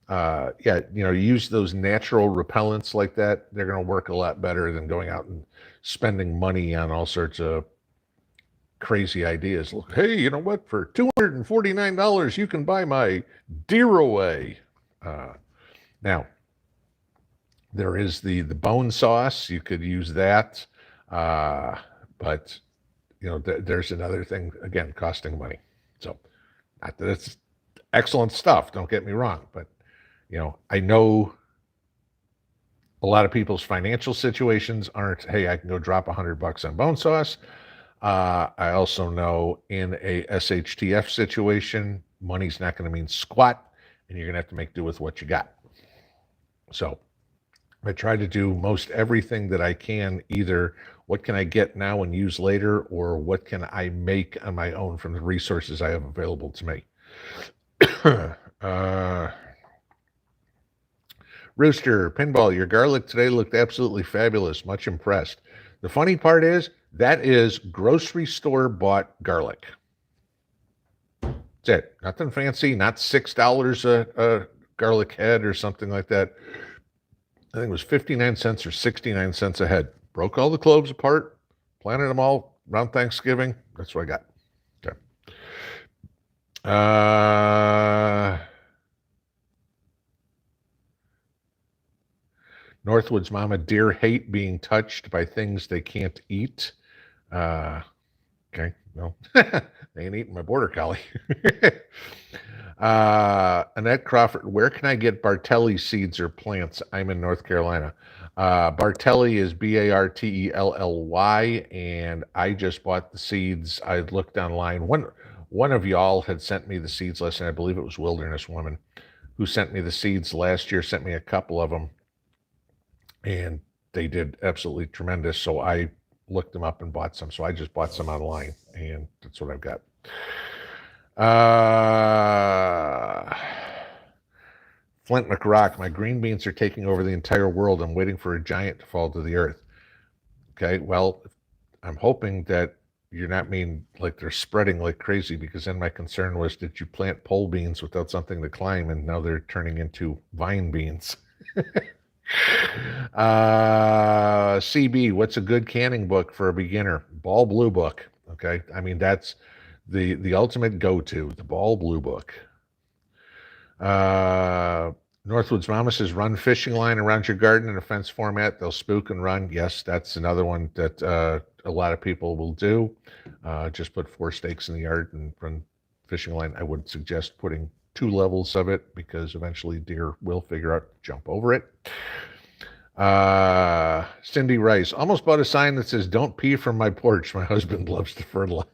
yeah, use those natural repellents like that. They're going to work a lot better than going out and spending money on all sorts of crazy ideas. Look, hey, you know what? For $249, you can buy my deer away. Now, there is the bone sauce. You could use that. But there's another thing, again, costing money. So not that it's excellent stuff, don't get me wrong, but I know a lot of people's financial situations aren't, hey, I can go drop $100 on bone sauce. I also know in a SHTF situation, money's not going to mean squat, and you're going to have to make do with what you got. So I try to do most everything that I can, either what can I get now and use later, or what can I make on my own from the resources I have available to me. Rooster, Pinball, your garlic today looked absolutely fabulous. Much impressed. The funny part is, that is grocery store bought garlic. That's it. Nothing fancy, not $6 a garlic head or something like that. I think it was 59 cents or 69 cents a head. Broke all the cloves apart, planted them all around Thanksgiving. That's what I got. Okay. Northwood's mama, deer hate being touched by things they can't eat. Okay, well, they ain't eating my border collie. Annette Crawford, where can I get Bartelli seeds or plants? I'm in North Carolina. Bartelli is Bartelly, and I just bought the seeds. I looked online. One of y'all had sent me the seeds last night. I believe it was Wilderness Woman who sent me the seeds last year, sent me a couple of them, and they did absolutely tremendous. So I looked them up and bought some. So I just bought some online, and that's what I've got. Flint McRock, my green beans are taking over the entire world. I'm waiting for a giant to fall to the earth. Okay, well, I'm hoping that you're not mean like they're spreading like crazy, because then my concern was, did you plant pole beans without something to climb, and now they're turning into vine beans. CB, what's a good canning book for a beginner? Ball Blue book. Okay, I mean, that's the ultimate go-to, the Ball Blue book. Northwoods Mama says, run fishing line around your garden in a fence format. They'll spook and run. Yes, that's another one that a lot of people will do. Just put 4 stakes in the yard and run fishing line. I would suggest putting 2 levels of it, because eventually deer will figure out to jump over it. Cindy Rice, almost bought a sign that says, don't pee from my porch. My husband loves to fertilize.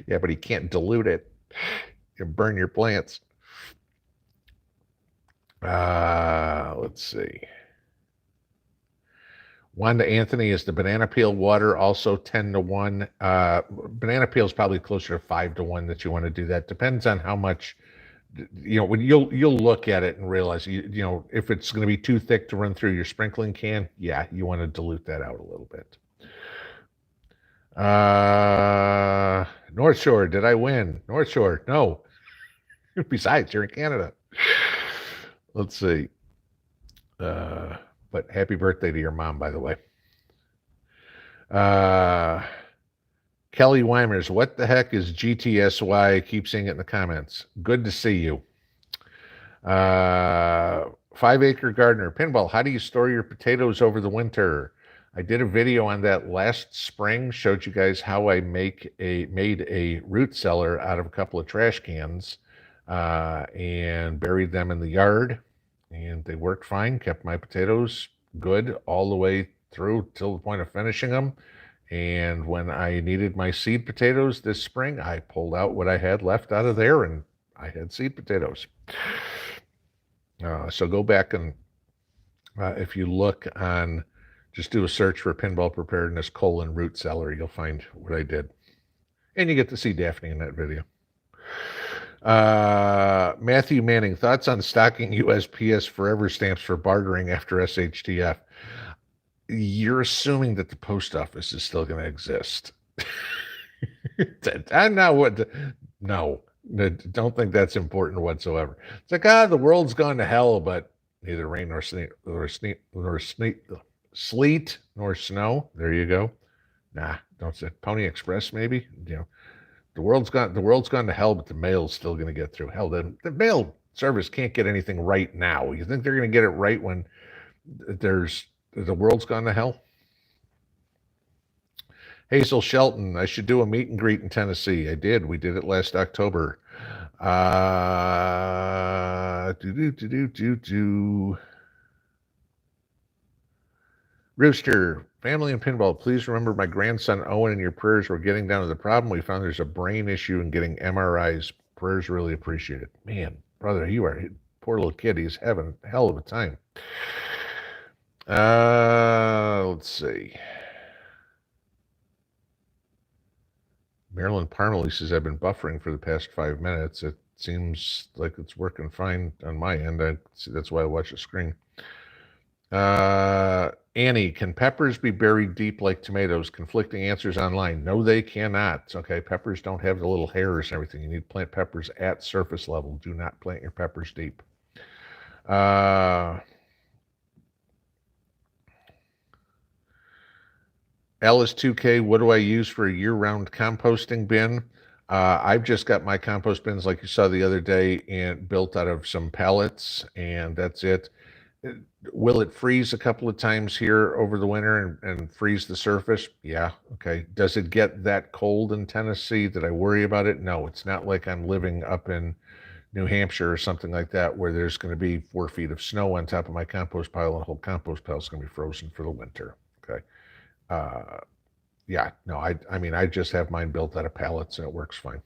Yeah, but he can't dilute it. You burn your plants. Let's see. Wanda Anthony, is the banana peel water also 10-1? Banana peel is probably closer to 5-1 that you want to do that. Depends on how much, when you'll look at it and realize, if it's going to be too thick to run through your sprinkling can, yeah, you want to dilute that out a little bit. North Shore, did I win? North Shore, no. Besides, you're in Canada. Let's see. But happy birthday to your mom, by the way. Kelly Weimers, what the heck is GTSY? I keep seeing it in the comments. Good to see you. 5 Acre Gardener, Pinball, how do you store your potatoes over the winter? I did a video on that last spring, showed you guys how I made a root cellar out of a couple of trash cans and buried them in the yard, and they worked fine, kept my potatoes good all the way through till the point of finishing them. And when I needed my seed potatoes this spring, I pulled out what I had left out of there, and I had seed potatoes. So go back and if you look on, just do a search for Pinball Preparedness root celery, you'll find what I did. And you get to see Daphne in that video. Matthew Manning, thoughts on stocking USPS Forever stamps for bartering after SHTF? You're assuming that the post office is still going to exist. No, don't think that's important whatsoever. It's like, the world's gone to hell, but neither rain nor sleet nor snow. There you go. Nah, don't say Pony Express, maybe. The world's gone to hell, but the mail's still going to get through. Hell, the mail service can't get anything right now. You think they're going to get it right when the world's gone to hell? Hazel Shelton, I should do a meet and greet in Tennessee. I did. We did it last October. Rooster, family and pinball, please remember my grandson Owen in your prayers. We're getting down to the problem. We found there's a brain issue and getting MRIs. Prayers really appreciated. Man, brother, you are poor little kid. He's having a hell of a time. Let's see. Marilyn Parmalee says, I've been buffering for the past 5 minutes. It seems like it's working fine on my end. That's why I watch the screen. Annie, can peppers be buried deep like tomatoes? Conflicting answers online. No, they cannot. Okay, peppers don't have the little hairs and everything. You need to plant peppers at surface level. Do not plant your peppers deep. Alice 2K, what do I use for a year-round composting bin? I've just got my compost bins like you saw the other day and built out of some pallets, and that's it. Will it freeze a couple of times here over the winter and freeze the surface? Yeah. Okay. Does it get that cold in Tennessee that I worry about it? No, it's not like I'm living up in New Hampshire or something like that where there's going to be 4 feet of snow on top of my compost pile and the whole compost pile is going to be frozen for the winter. Okay. Uh, yeah. No, I mean, I just have mine built out of pallets and it works fine.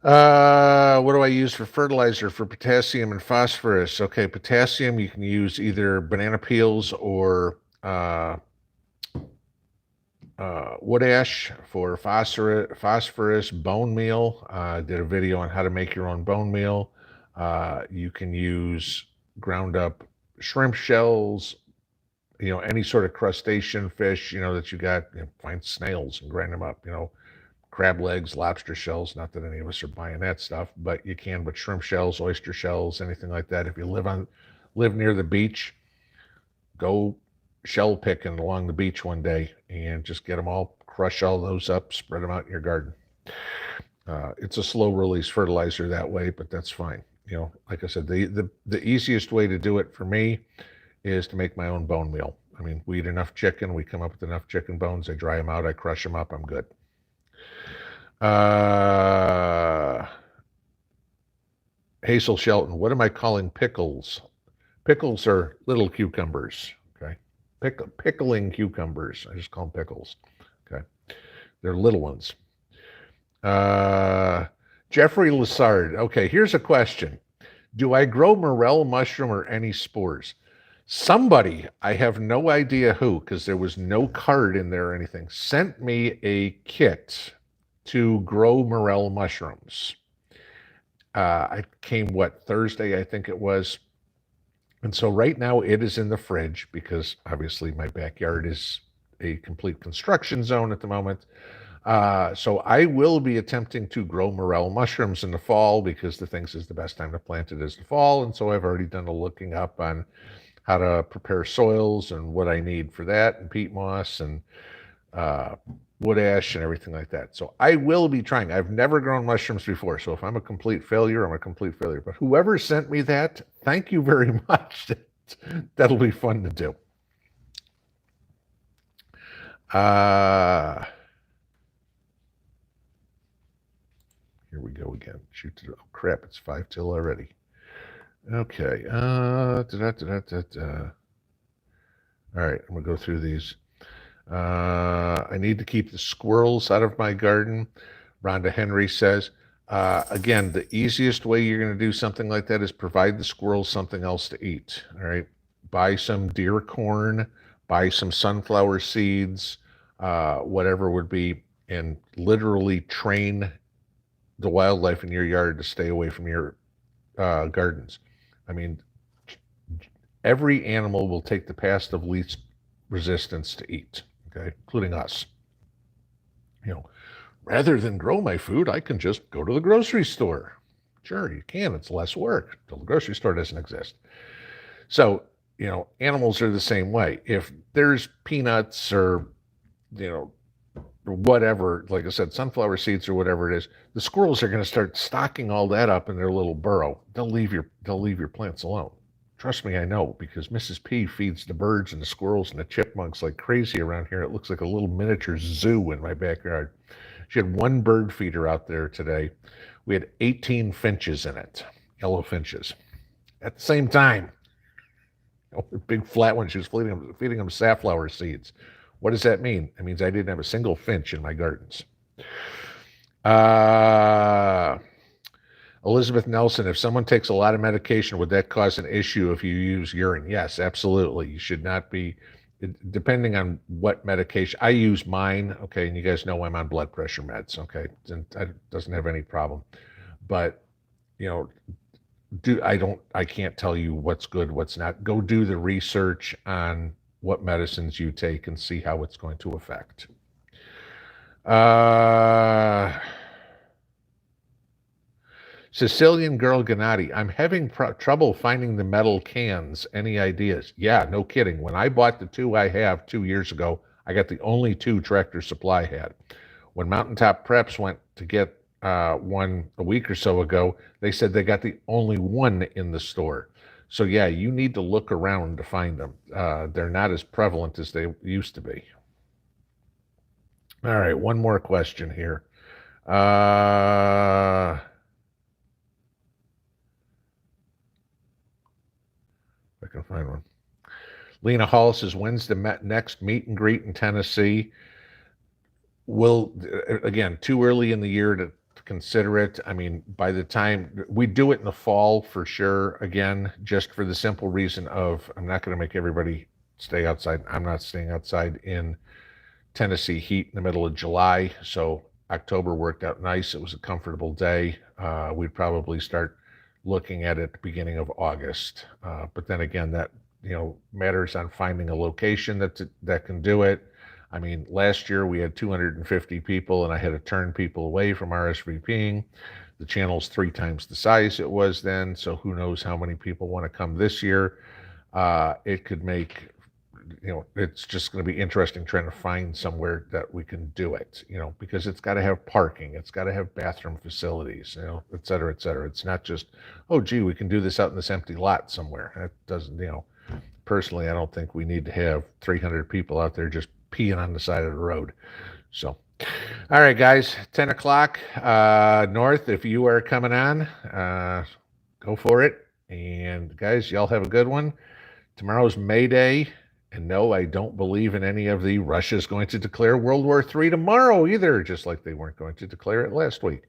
What do I use for fertilizer for potassium and phosphorus? Okay, potassium, you can use either banana peels or wood ash. For phosphorus, bone meal. I did a video on how to make your own bone meal. You can use ground up shrimp shells, any sort of crustacean fish, that you got, find snails and grind them up, crab legs, lobster shells. Not that any of us are buying that stuff, but you can. But shrimp shells, oyster shells, anything like that. If you live near the beach, go shell picking along the beach one day and just get them all, crush all those up, spread them out in your garden. It's a slow release fertilizer that way, but that's fine. Like I said, the easiest way to do it for me is to make my own bone meal. I mean, we eat enough chicken, we come up with enough chicken bones, I dry them out, I crush them up, I'm good. Hazel Shelton, what am I calling pickles? Pickles are little cucumbers. Okay. Pickling cucumbers. I just call them pickles. Okay. They're little ones. Jeffrey Lassard. Okay, here's a question. Do I grow morel mushroom or any spores? Somebody, I have no idea who, because there was no card in there or anything, sent me a kit to grow morel mushrooms. I came, Thursday, I think it was. And so right now it is in the fridge because obviously my backyard is a complete construction zone at the moment. So I will be attempting to grow morel mushrooms in the fall because the thing says the best time to plant it is the fall. And so I've already done a looking up on how to prepare soils and what I need for that, and peat moss and wood ash and everything like that. So I will be trying. I've never grown mushrooms before. So if I'm a complete failure, I'm a complete failure. But whoever sent me that, thank you very much. That'll be fun to do. Here we go again. Shoot. Oh, crap. It's 5 till already. Okay. All right. I'm going to go through these. I need to keep the squirrels out of my garden. Rhonda Henry says, again, the easiest way you're going to do something like that is provide the squirrels something else to eat. All right. Buy some deer corn, buy some sunflower seeds, whatever would be, and literally train the wildlife in your yard to stay away from your gardens. I mean, every animal will take the path of least resistance to eat, okay, including us. Rather than grow my food, I can just go to the grocery store. Sure, you can. It's less work until the grocery store doesn't exist. So, animals are the same way. If there's peanuts or, whatever, like I said, sunflower seeds or whatever it is, the squirrels are going to start stocking all that up in their little burrow. They'll leave your plants alone. Trust me, I know, because Mrs. P feeds the birds and the squirrels and the chipmunks like crazy around here. It looks like a little miniature zoo in my backyard. She had one bird feeder out there today. We had 18 finches in it, yellow finches. At the same time, big flat one, she was feeding them safflower seeds. What does that mean? It means I didn't have a single finch in my gardens. Elizabeth Nelson, if someone takes a lot of medication, would that cause an issue if you use urine? Yes, absolutely. You should not be, depending on what medication. I use mine, okay, and you guys know I'm on blood pressure meds, okay? It doesn't have any problem. But, I can't tell you what's good, what's not. Go do the research on what medicines you take and see how it's going to affect. Sicilian Girl Gennady, I'm having trouble finding the metal cans. Any ideas? Yeah, no kidding. When I bought the two I have 2 years ago, I got the only two Tractor Supply had. When Mountaintop Preps went to get one a week or so ago, they said they got the only one in the store. So yeah, you need to look around to find them. They're not as prevalent as they used to be. All right, one more question here. If I can find one. Lena Hall says, when's the next meet and greet in Tennessee? Will, again, too early in the year to consider it. I mean, by the time we do it in the fall for sure, again, just for the simple reason of I'm not going to make everybody stay outside. I'm not staying outside in Tennessee heat in the middle of July. So October worked out nice. It was a comfortable day. We'd probably start looking at it at the beginning of August. But then again, that matters on finding a location that can do it. I mean, last year we had 250 people, and I had to turn people away from RSVPing. The channel's 3 times the size it was then, so who knows how many people want to come this year. It could make, it's just going to be interesting trying to find somewhere that we can do it, because it's got to have parking, it's got to have bathroom facilities, et cetera, et cetera. It's not just, oh, gee, we can do this out in this empty lot somewhere. That doesn't, personally, I don't think we need to have 300 people out there just peeing on the side of the road. So, all right, guys, 10 o'clock north. If you are coming on, go for it. And guys, y'all have a good one. Tomorrow's May Day. And no, I don't believe in any of the Russia's going to declare World War III tomorrow either, just like they weren't going to declare it last week.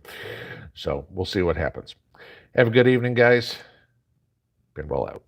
So we'll see what happens. Have a good evening, guys. Pinball out.